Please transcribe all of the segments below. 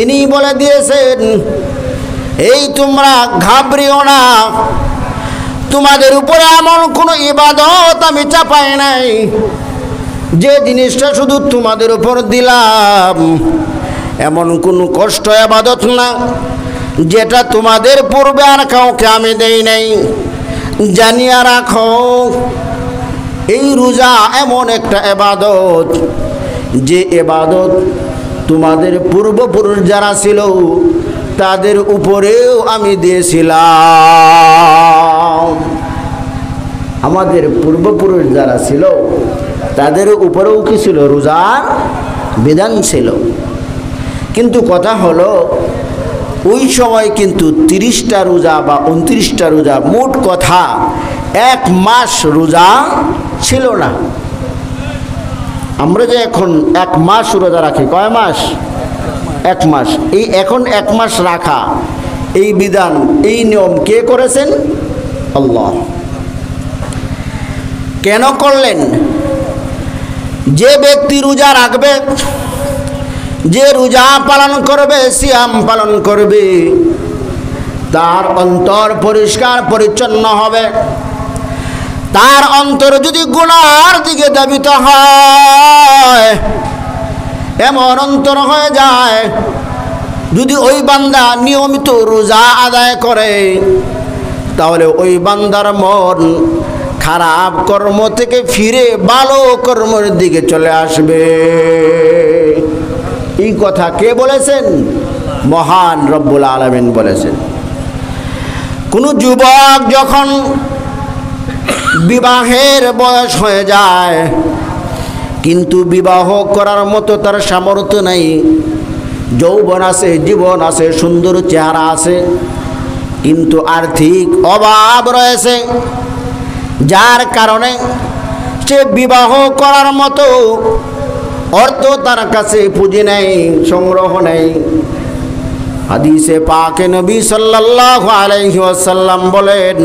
তিনি বলে দিয়েছেন, এই তোমরা ঘাবড়িও না, তোমাদের উপরে এমন কোনো ইবাদত আমি চাপাই নাই যে জিনিসটা শুধু তোমাদের উপর দিলাম, এমন কোনো কষ্ট ইবাদত না যেটা তোমাদের পূর্বে আর কাউকে আমি দেই নাই। জানিয়া রাখো, এই রোজা এমন একটা ইবাদত যে ইবাদত তোমাদের পূর্বপুরুষ যারা ছিল তাদের উপরেও আমি দিয়েছিলাম। আমাদের পূর্বপুরুষ যারা ছিল তাদের উপরেও কি ছিল? রোজার বিধান ছিল। কিন্তু কথা হলো, ওই সময় কিন্তু 30টা রোজা বা 29টা রোজা, মোট কথা 1 মাস রোজা ছিল না। আমরা যে এখন 1 মাস রোজা রাখি, কয় মাস? 1 মাস। এই এখন 1 মাস রাখা, এই বিধান, এই নিয়ম কে করেছেন? আল্লাহ। কেন করলেন? যে ব্যক্তি রোজা রাখবে, যে রোজা পালন করবে, সিয়াম পালন করবে, তার অন্তর পরিষ্কার পরিচ্ছন্ন হবে। তার অন্তর যদি গুনার দিকে ধাবিত হয়, এমন অন্তর হয়ে যায়, যদি ওই বান্দা নিয়মিত রোজা আদায় করে, তাহলে ওই বান্দার মন খারাপ কর্ম থেকে ফিরে ভালো কর্মের দিকে চলে আসবে। এই কথা কে বলেছেন? মহান রব্বুল আলামিন বলেছেন। কোন যুবক যখন বিবাহের বয়স হয়ে যায়, কিন্তু বিবাহ করার মতো তার সামর্থ্য নেই, যৌবন আছে, জীবন আছে, সুন্দর চেহারা আছে, কিন্তু আর্থিক অভাব রয়েছে, যার কারণে সে বিবাহ করার মতো অর্থ তার কাছে পুঁজি নেই, সংগ্রহ নেই। হাদিসে পাকে নবী সাল্লাল্লাহু আলাইহি ওয়াসাল্লাম বলেন,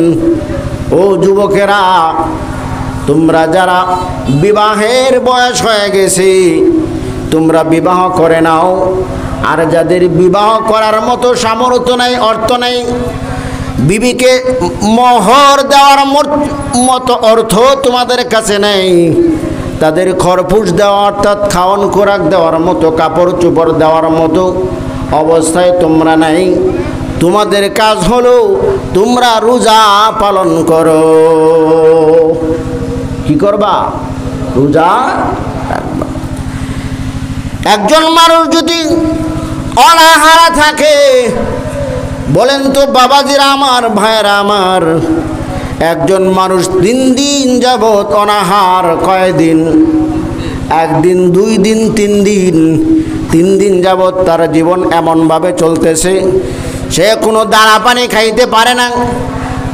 ও যুবকেরা, তোমরা যারা বিবাহের বয়স হয়ে গেছে তোমরা বিবাহ করে নাও, আর যাদের বিবাহ করার মতো সামর্থ্য নেই, অর্থ নেই, বিবিকে মোহর দেওয়ার মতো অর্থ তোমাদের কাছে নেই, তাদের খরপুষ দেওয়া অর্থাৎ খাওয়ান খোরাক দেওয়ার মতো, কাপড় চোপড় দেওয়ার মতো অবস্থায় তোমরা নাই, তোমাদের কাজ হলো তোমরা রোজা পালন করো। কি করবা? রোজা রাখবা। একজন মানুষ যদি অনাহারা থাকে, বলেন তো বাবাজিরা আমার, ভাইয়েরা আমার, একজন মানুষ 3 দিন যাবত অনাহার, কয়দিন? 1 দিন, 2 দিন, 3 দিন, 3 দিন যাবত তার জীবন এমনভাবে চলতেছে, সে কোনো দানা পানি খাইতে পারে না,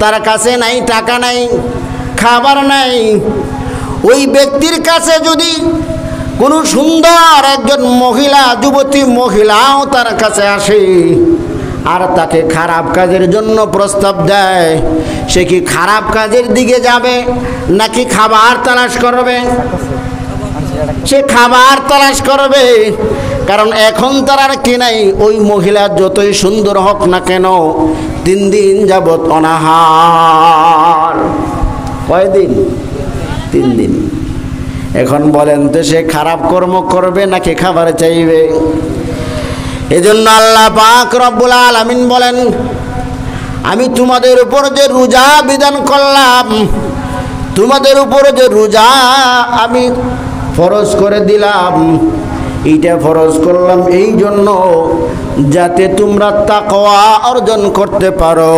তার কাছে নাই টাকা, নাই খাবার, নাই। ওই ব্যক্তির কাছে যদি কোনো সুন্দর একজন মহিলা, যুবতী মহিলাও তার কাছে আসে আর তাকে খারাপ কাজের জন্য প্রস্তাব দেয়, সে কি খারাপ কাজের দিকে যাবে নাকি খাবার তালাশ করবে? সে খাবার তালাশ করবে, কারণ এখন তার আর কি নাই। ওই মহিলা যতই সুন্দর হোক না কেন, 3 দিন যাবত অনাহার। কয়দিন? 3 দিন। এখন বলেন তো সে খারাপ কর্ম করবে নাকি খাবার চাইবে? এজন্য আল্লাহ পাক রব্বুল আলামিন বলেন, আমি তোমাদের উপর যে রোজা বিধান করলাম, তোমাদের উপর যে রোজা আমি ফরজ করে দিলাম, এইটা ফরজ করলাম এই জন্য যাতে তোমরা তাকওয়া অর্জন করতে পারো।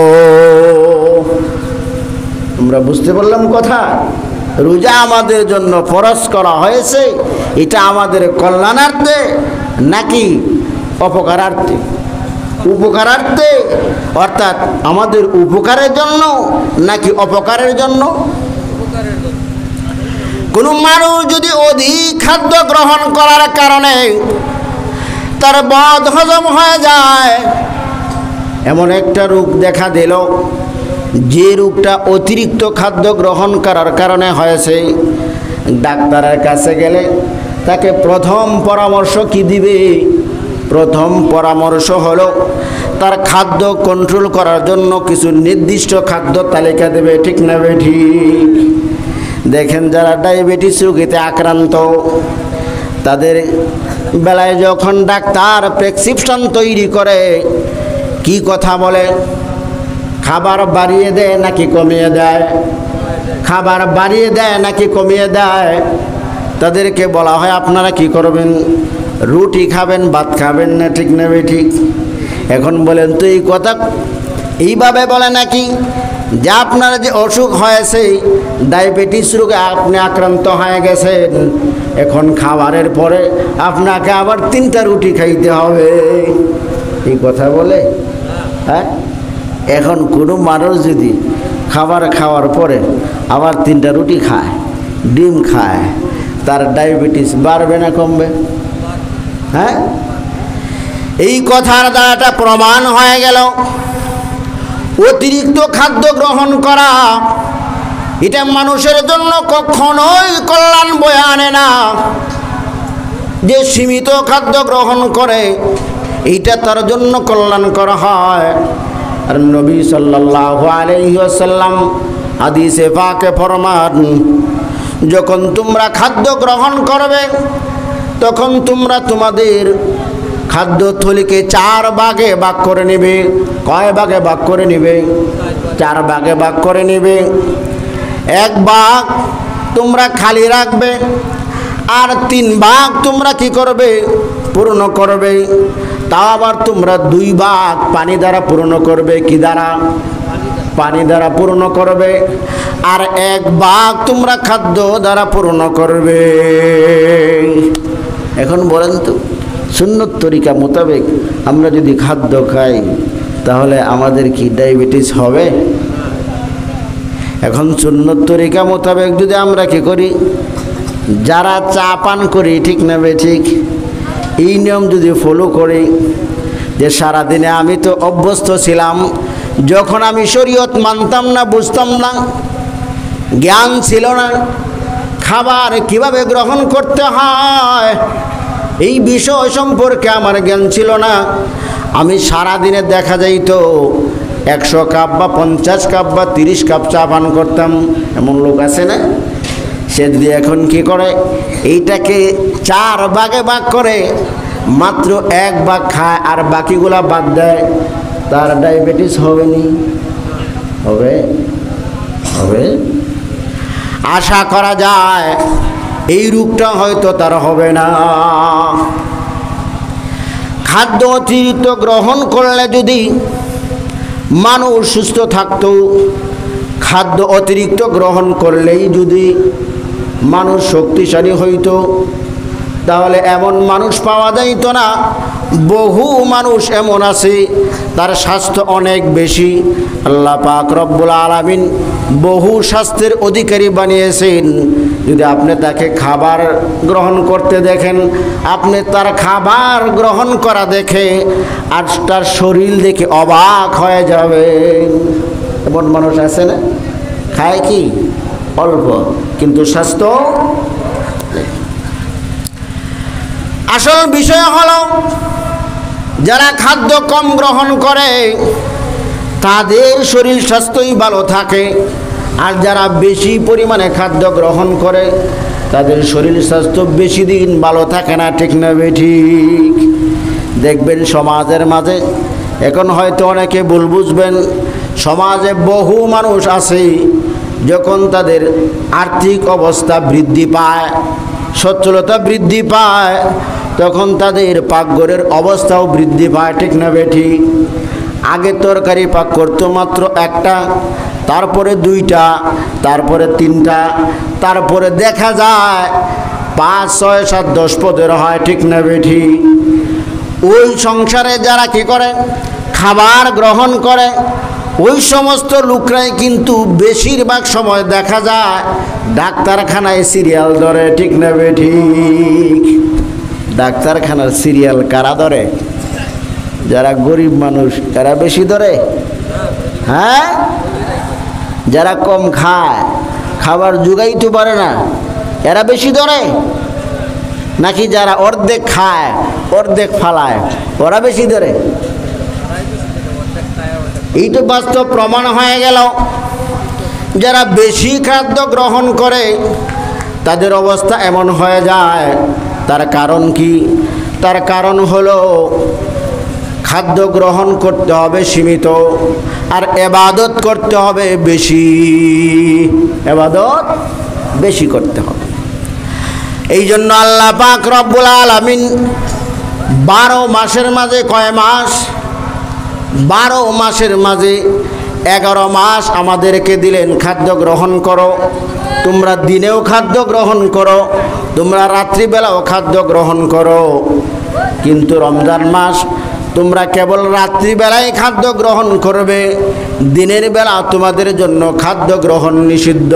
তোমরা বুঝতে পারলাম কথা? রোজা আমাদের জন্য ফরজ করা হয়েছে, এটা আমাদের কল্যাণার্থে নাকি অপকারার্থে? উপকারার্থে, অর্থাৎ আমাদের উপকারের জন্য নাকি অপকারের জন্য? কোন মানুষ যদি অধিক খাদ্য গ্রহণ করার কারণে তার বদ হজম হয়ে যায়, এমন একটা রোগ দেখা দিল, যে রোগটা অতিরিক্ত খাদ্য গ্রহণ করার কারণে হয়েছে, ডাক্তারের কাছে গেলে তাকে প্রথম পরামর্শ কি দিবে? প্রথম পরামর্শ হলো তার খাদ্য কন্ট্রোল করার জন্য কিছু নির্দিষ্ট খাদ্য তালিকা দেবে, ঠিক না ঠিক? দেখেন যারা ডায়াবেটিস রোগীতে আক্রান্ত তাদের বেলায় যখন ডাক্তার প্রেসক্রিপশন তৈরি করে কি কথা বলে? খাবার বাড়িয়ে দেয় নাকি কমিয়ে দেয়? খাবার বাড়িয়ে দেয় নাকি কমিয়ে দেয়? তাদেরকে বলা হয় আপনারা কি করবেন? রুটি খাবেন, ভাত খাবেন না, ঠিক না ঠিক? এখন বলেন তো এই কথা এইভাবে বলে নাকি যে আপনার যে অসুখ হয়েছে ডায়াবেটিস রোগে আপনি আক্রান্ত হয়ে গেছেন, এখন খাবারের পরে আপনাকে আবার 3টা রুটি খাইতে হবে, এই কথা বলে? হ্যাঁ, এখন কোনো মানুষ যদি খাবার খাওয়ার পরে আবার 3টা রুটি খায়, ডিম খায়, তার ডায়াবেটিস বাড়বে না কমবে? হ্যাঁ, এই কথার দ্বারাটা প্রমাণ হয়ে গেল অতিরিক্ত খাদ্য গ্রহণ করা এটা মানুষের জন্য কখনোই কল্যাণ বয়ে আনে না। যে সীমিত খাদ্য গ্রহণ করে এইটা তার জন্য কল্যাণ করা হয়। আর নবী সাল্লাল্লাহু আলাইহি ওয়াসাল্লাম হাদিসে পাকে ফরমান, যখন তোমরা খাদ্য গ্রহণ করবে তখন তোমরা তোমাদের খাদ্য থলিকে 4 ভাগে ভাগ করে নেবে। কয় ভাগে ভাগ করে নেবে? 4 ভাগে ভাগ করে নেবে। 1 ভাগ তোমরা খালি রাখবে, আর 3 ভাগ তোমরা কি করবে? পূর্ণ করবে। তাও আবার তোমরা 2 ভাগ পানি দ্বারা পূর্ণ করবে। কি দ্বারা? পানি দ্বারা পূর্ণ করবে। আর 1 ভাগ তোমরা খাদ্য দ্বারা পূর্ণ করবে। এখন বলেন তো সুন্নত তরিকা মোতাবেক আমরা যদি খাদ্য খাই তাহলে আমাদের কি ডায়াবেটিস হবে? এখন সুন্নত তরিকা মোতাবেক যদি আমরা কি করি, যারা চা পান করি, ঠিক না ঠিক, এই নিয়ম যদি ফলো করি যে সারাদিনে আমি তো অভ্যস্ত ছিলাম, যখন আমি শরীয়ত মানতাম না, বুঝতাম না, জ্ঞান ছিল না, খাবার কিভাবে গ্রহণ করতে হয় এই বিষয় সম্পর্কে আমার জ্ঞান ছিল না, আমি সারাদিনে দেখা যাইত 100 কাপ বা 50 কাপ বা 30 কাপ চা পান করতাম। এমন লোক আছে না? সে যদি এখন কি করে এইটাকে 4 ভাগে ভাগ করে মাত্র 1 ভাগ খায় আর বাকিগুলা বাদ দেয়, তার ডায়াবেটিস হবে নি? হবে? হবে? আশা করা যায় এই রোগটা হয়তো তার হবে না। খাদ্য অতিরিক্ত গ্রহণ করলে যদি মানুষ সুস্থ থাকতো, খাদ্য অতিরিক্ত গ্রহণ করলেই যদি মানুষ শক্তিশালী হইতো, তাহলে এমন মানুষ পাওয়া যাইতো না। বহু মানুষ এমন আছে তার স্বাস্থ্য অনেক বেশি, আল্লাহ পাক রব্বুল আলামিন বহু স্বাস্থ্যের অধিকারী বানিয়েছেন। যদি আপনি তাকে খাবার গ্রহণ করতে দেখেন, আপনি তার খাবার গ্রহণ করা দেখে আর তার শরীর দেখে অবাক হয়ে যাবে। এমন মানুষ আছে না? খায় কি অল্প কিন্তু স্বাস্থ্য। আসল বিষয় হলো যারা খাদ্য কম গ্রহণ করে তাদের শরীর স্বাস্থ্যই ভালো থাকে, আর যারা বেশি পরিমাণে খাদ্য গ্রহণ করে তাদের শরীর স্বাস্থ্য বেশি দিন ভালো থাকে না, ঠিক না ঠিক? দেখবেন সমাজের মাঝে এখন হয়তো অনেকে ভুল বুঝবেন, সমাজে বহু মানুষ আছে যখন তাদের আর্থিক অবস্থা বৃদ্ধি পায়, সচ্ছলতা বৃদ্ধি পায়, তখন তাদের পাকঘরের অবস্থাও বৃদ্ধি পায়, ঠিক না ঠিক? আগে তরকারি পাক করতো মাত্র 1টা, তারপরে 2টা, তারপরে 3টা, তারপরে দেখা যায় 5, 6, 7, 10 পদের হয়, ঠিক না ঠিক? ওই সংসারে যারা কি করে খাবার গ্রহণ করে ওই সমস্ত লোকরাই কিন্তু বেশিরভাগ সময় দেখা যায় ডাক্তারখানায় সিরিয়াল ধরে, ঠিক না ঠিক? ডাক্তারখানার সিরিয়াল কারা ধরে? যারা গরিব মানুষ এরা বেশি ধরে। হ্যাঁ, যারা কম খায়, খাবার জোগাইতে পারে না, এরা বেশি ধরে নাকি যারা অর্ধেক খায় অর্ধেক ফালায় ওরা বেশি ধরে? এই তো বাস্তব প্রমাণ হয়ে গেল। যারা বেশি খাদ্য গ্রহণ করে তাদের অবস্থা এমন হয়ে যায়। তার কারণ কি? তার কারণ হলো খাদ্য গ্রহণ করতে হবে সীমিত, আর ইবাদত করতে হবে বেশি। ইবাদত বেশি করতে হবে। এই জন্য আল্লাহ পাক রব্বুল আলামিন 12 মাসের মাঝে কয় মাস? 12 মাসের মাঝে 11 মাস আমাদেরকে দিলেন খাদ্য গ্রহণ করো। তোমরা দিনেও খাদ্য গ্রহণ করো, তোমরা রাত্রিবেলাও খাদ্য গ্রহণ করো। কিন্তু রমজান মাস তোমরা কেবল রাত্রিবেলায় খাদ্য গ্রহণ করবে, দিনের বেলা তোমাদের জন্য খাদ্য গ্রহণ নিষিদ্ধ।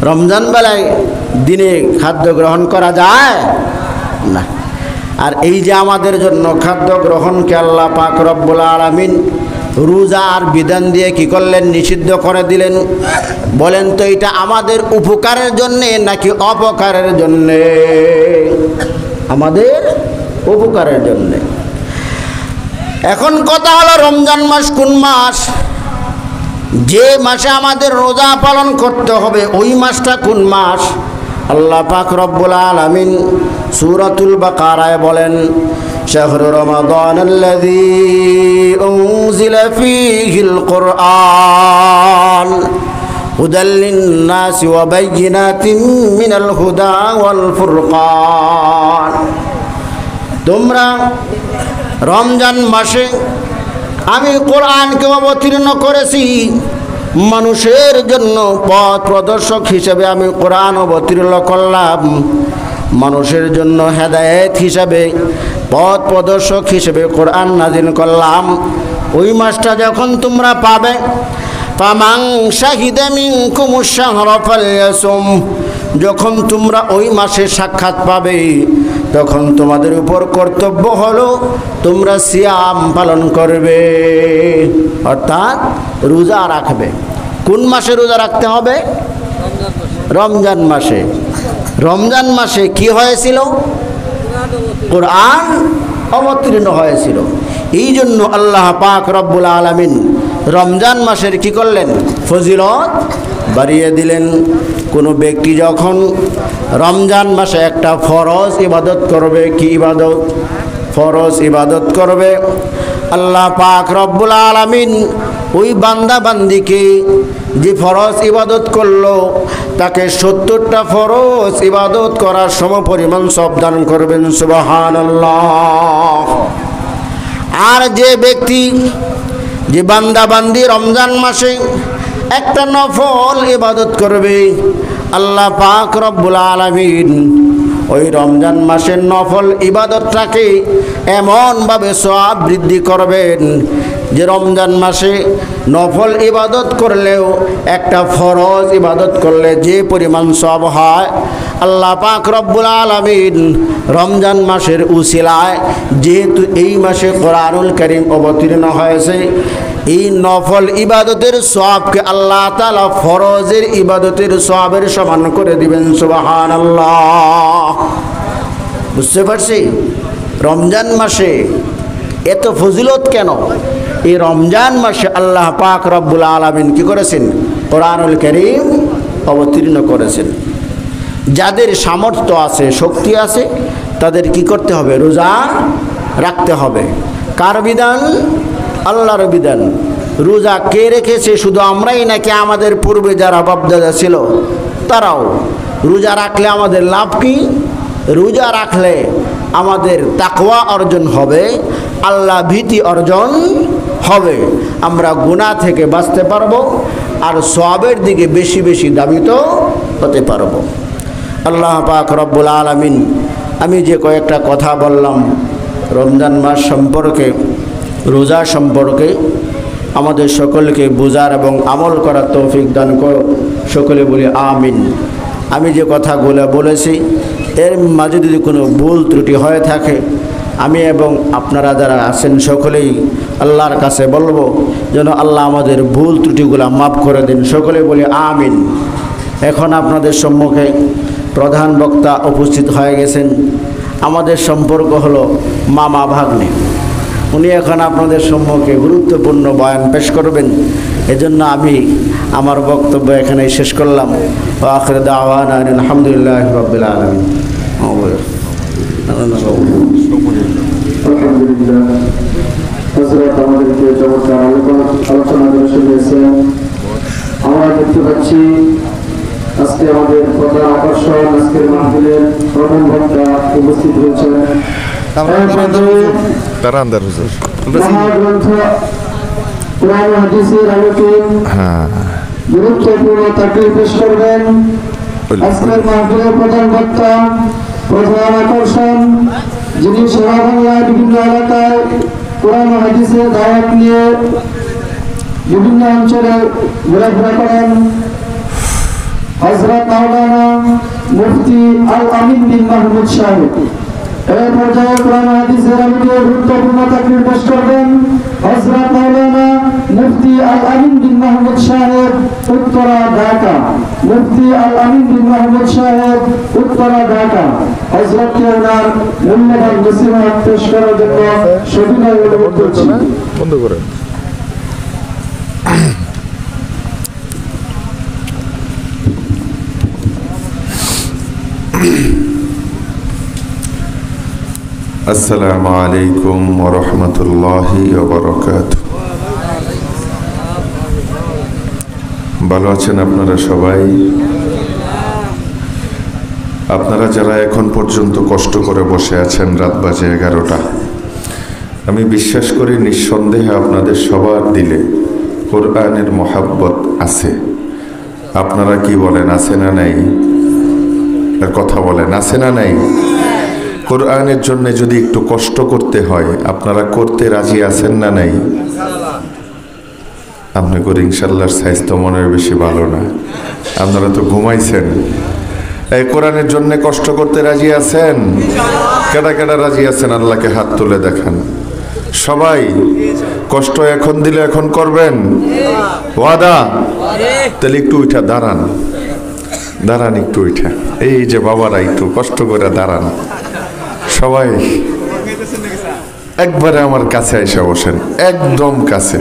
রমজান বেলায় দিনে খাদ্য গ্রহণ করা যায় না। আর এই যে আমাদের জন্য খাদ্য গ্রহণকে আল্লাহ পাক রব্বুল আলামিন রোজা আর বিধান দিয়ে কি করলেন? নিষিদ্ধ করে দিলেন। বলেন তো এটা আমাদের উপকারের জন্যে নাকি অপকারের জন্যে? আমাদের উপকারের জন্যে। এখন কথা হলো রমজান মাস কোন মাস? যে মাসে আমাদের রোজা পালন করতে হবে ওই মাসটা কোন মাস? আল্লাহ পাক রব্বুল আলামিন সূরাতুল বাকারায় বলেন, শাহরু রমাদানাল্লাযী উনজিলা ফীহিল কুরআন হুদাল লিন-নাসি ওয়া বায়্যিনাতিন মিনাল হুদা ওয়াল ফুরকান। তোমরা রমজান মাসে আমি কোরআনকে অবতীর্ণ করেছি, মানুষের জন্য পথ প্রদর্শক হিসেবে আমি কোরআন অবতীর্ণ করলাম, মানুষের জন্য হেদায়েত হিসাবে পথ প্রদর্শক হিসেবে কোরআন নাজিল করলাম। ওই মাসটা যখন তোমরা পাবে, ফামান শাহিদা মিনকুমুশ শাহরা ফালইয়াসুম, যখন তোমরা ওই মাসে সাক্ষাৎ পাবে তখন তোমাদের উপর কর্তব্য হলো তোমরা সিয়াম পালন করবে, অর্থাৎ রোজা রাখবে। কোন মাসে রোজা রাখতে হবে? রমজান মাসে। রমজান মাসে কি হয়েছিল? কোরআন অবতীর্ণ হয়েছিল। এই জন্য আল্লাহ পাক রব্বুল আলামিন রমজান মাসের কি করলেন? ফজিলত বাড়িয়ে দিলেন। কোনো ব্যক্তি যখন রমজান মাসে একটা ফরজ ইবাদত করবে, কি ইবাদত? ফরজ ইবাদত করবে, আল্লাহ পাক রব্বুল আলামিন ওই বান্দা বান্দিকে যে ফরজ ইবাদত করলো তাকে 70টা ফরজ ইবাদত করার সমপরিমাণ সওয়াব দান করবেন। সুবহানাল্লাহ। আর যে ব্যক্তি, যে বান্দা বান্দি রমজান মাসে একটা নফল ইবাদত করবে, আল্লাহ পাক রব্বুল আলামিন ওই রমজান মাসের নফল ইবাদতটাকে এমনভাবে সওয়াব বৃদ্ধি করবেন যে রমজান মাসে নফল ইবাদত করলেও একটা ফরজ ইবাদত করলে যে পরিমাণ সওয়াব হয়, আল্লাহ পাক রব্বুল আলামিন রমজান মাসের উসিলায়, যেহেতু এই মাসে কোরআনুল কারীম অবতীর্ণ হয়েছে, এই নফল ইবাদতের সওয়াবকে আল্লাহ তাআলা ফরজের ইবাদতের সওয়াবের সমান করে দিবেন। সুবহানাল্লাহ। বুঝতে পারছি? রমজান মাসে এত ফজিলত কেন? এই রমজান মাসে আল্লাহ পাক রব্বুল আলামিন কি করেছেন? কোরআনুল কারীম অবতীর্ণ করেছেন। যাদের সামর্থ্য আছে, শক্তি আছে, তাদের কি করতে হবে? রোজা রাখতে হবে। কার বিধান? আল্লাহর বিধান। রোজা কে রেখেছে? শুধু আমরাই নাকি আমাদের পূর্বে যারা বাপদাদা ছিল তারাও? রোজা রাখলে আমাদের লাভ কি? রোজা রাখলে আমাদের তাকওয়া অর্জন হবে, আল্লাহ ভীতি অর্জন হবে, আমরা গুনাহ থেকে বাঁচতে পারবো, আর সওয়াবের দিকে বেশি বেশি ধাবিত হতে পারবো। আল্লাহ পাক রব্বুল আলামিন আমি যে কয়েকটা কথা বললাম রমজান মাস সম্পর্কে, রোজা সম্পর্কে, আমাদের সকলকে বোঝার এবং আমল করার তৌফিক দান করো। সকলে বলি আমিন। আমি যে কথাগুলো বলেছি এর মাঝে যদি কোনো ভুল ত্রুটি হয়ে থাকে, আমি এবং আপনারা যারা আছেন সকলেই আল্লাহর কাছে বলবো যেন আল্লাহ আমাদের ভুল ত্রুটিগুলো মাফ করে দিন। সকলে বলি আমিন। এখন আপনাদের সম্মুখে প্রধান বক্তা উপস্থিত হয়ে গেছেন। আমাদের সম্পর্ক হলো মামা ভাগ্নে। উনি এখন আপনাদের সম্মুখে গুরুত্বপূর্ণ বয়ান পেশ করবেন। এজন্য আমি আমার বক্তব্য এখানে শেষ করলাম। আখির দাওয়ানা আলহামদুলিল্লাহি রাব্বিল আলামিন। আলহামদুলিল্লাহ, হযরত আমাদেরকে চমৎকার আলোচনা করে শুনিয়েছেন। আমরা দেখতে পাচ্ছি আজকে আমাদের প্রধান আকর্ষণ, আজকের মাহফিলের প্রধান বক্তা উপস্থিত হয়েছেন। মহাগ্রন্থ কুরআন হাদিসের আলোকে গুরুত্বপূর্ণ তাকরীর পেশ করবেন আজকের মাহফিলের প্রধান বক্তা, প্রধান আকর্ষণ, যিনি সারা বাংলায় বিভিন্ন এলাকায় কোরআন হাদিসের দাওয়াত নিয়ে বিভিন্ন অঞ্চলে ঘোরাফেরা করেন, হযরত মাওলানা মুফতি আল আমিন বিন মাহমুদ সাহেব। এই পর্যায়ে কোরআন হাদিসের আলোকে গুরুত্বপূর্ণ তাকরীর পেশ করবেন হযরত মাওলানা মুফতি আল আমিন বিন মাহমুদ সাহেব, উত্তরা ঢাকা। মুফতি আল আমিন বিন মাহমুদ সাহেব, উত্তরা ঢাকা। হযরতকে ওনার মূল্যবান নসিহত পেশ করার জন্য সবিনয় অনুরোধ করছি। বন্ধ করেন। আসসালামু আলাইকুম ওয়া রাহমাতুল্লাহি ওয়া বারাকাতুহু। ভালো আছেন আপনারা সবাই? আপনারা যারা এখন পর্যন্ত কষ্ট করে বসে আছেন, রাত বাজে 11টা, আমি বিশ্বাস করি নিঃসন্দেহে আপনাদের সবার দিলে কোরআনের মহাব্বত আছে। আপনারা কি বলেন, আছে না নাই? কথা বলেন, আছে না নাই? কোরআনের জন্য যদি একটু কষ্ট করতে হয়, আপনারা করতে রাজি আছেন না নাই? আপনি করে ইনশাল্লাহর স্বাস্থ্য মনের বেশি ভালো না, আপনারা তো ঘুমাইছেন। এই কোরআনের জন্য কষ্ট করতে রাজি আছেন? কেডা কেডা রাজি আছেন? আল্লাহকে হাত তুলে দেখান। সবাই কষ্ট এখন দিলে এখন করবেন? ওয়াদা? তাহলে একটু উঠা দাঁড়ান, দাঁড়ান একটু উঠা। এই যে বাবারা একটু কষ্ট করে দাঁড়ান। সবাই একবারে আমার কাছে এসে বসেন, একদম কাছে।